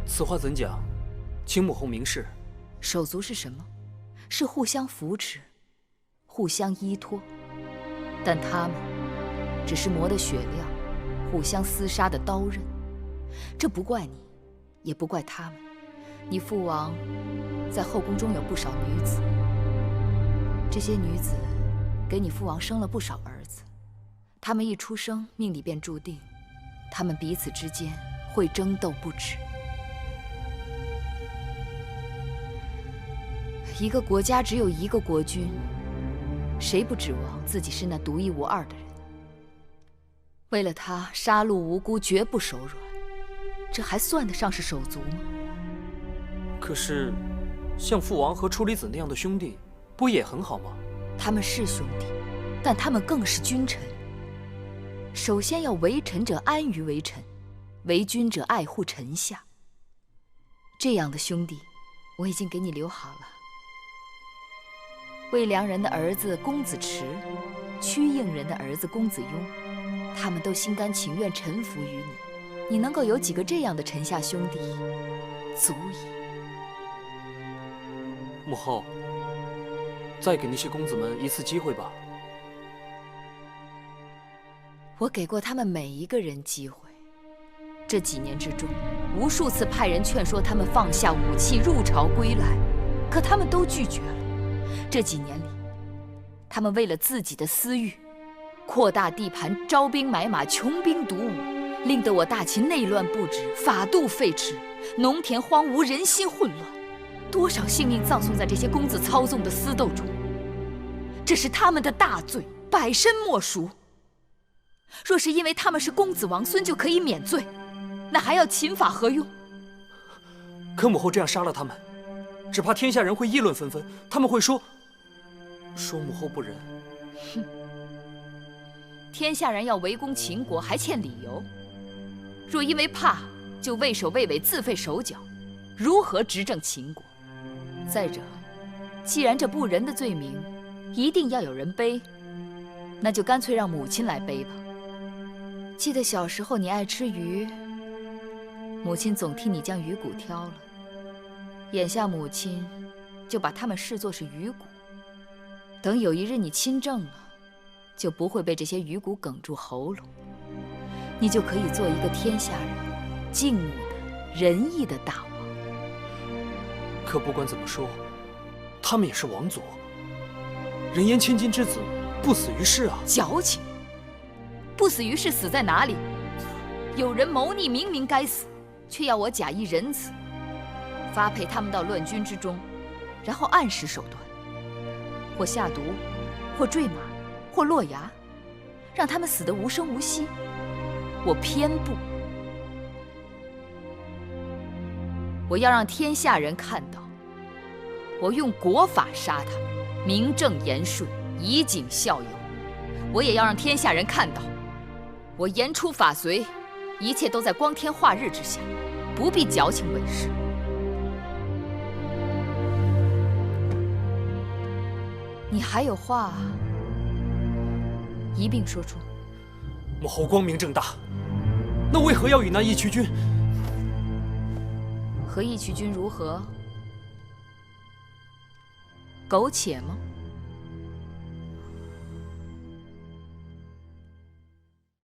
此话怎讲？请母后明示。手足是什么？是互相扶持，互相依托。但他们只是磨得雪亮，互相厮杀的刀刃。这不怪你，也不怪他们。你父王在后宫中有不少女子，这些女子给你父王生了不少儿子。他们一出生，命里便注定，他们彼此之间会争斗不止。一个国家只有一个国君，谁不指望自己是那独一无二的人？为了他，杀戮无辜，绝不手软，这还算得上是手足吗？可是，像父王和楚离子那样的兄弟，不也很好吗？他们是兄弟，但他们更是君臣。首先要为臣者安于为臣，为君者爱护臣下。这样的兄弟，我已经给你留好了。魏良人的儿子公子迟，曲应人的儿子公子雍，他们都心甘情愿臣服于你。你能够有几个这样的臣下兄弟，足矣。母后，再给那些公子们一次机会吧。我给过他们每一个人机会。这几年之中，无数次派人劝说他们放下武器，入朝归来，可他们都拒绝了。这几年里，他们为了自己的私欲，扩大地盘，招兵买马，穷兵黩武，令得我大秦内乱不止，法度废弛，农田荒芜，人心混乱，多少性命葬送在这些公子操纵的私斗中。这是他们的大罪，百身莫赎。若是因为他们是公子王孙就可以免罪，那还要秦法何用？可母后这样杀了他们，只怕天下人会议论纷纷，他们会说母后不仁。哼，天下人要围攻秦国还欠理由，若因为怕就畏首畏尾，自废手脚，如何执政秦国？再者，既然这不仁的罪名一定要有人背，那就干脆让母亲来背吧。记得小时候你爱吃鱼，母亲总替你将鱼骨挑了，眼下母亲就把它们视作是鱼骨。等有一日你亲政了，就不会被这些鱼骨哽住喉咙。你就可以做一个天下人敬慕的仁义的大王。可不管怎么说，他们也是王族，人言千金之子，不死于世啊！矫情！不死于世死在哪里？有人谋逆，明明该死，却要我假意仁慈，发配他们到乱军之中，然后暗使手段，或下毒，或坠马，或落崖，让他们死得无声无息。我偏不，我要让天下人看到，我用国法杀他们，名正言顺，以儆效尤。我也要让天下人看到，我言出法随，一切都在光天化日之下，不必矫情伪饰。你还有话，一并说出。母后光明正大，那为何要与那义渠君？和义渠君如何？苟且吗？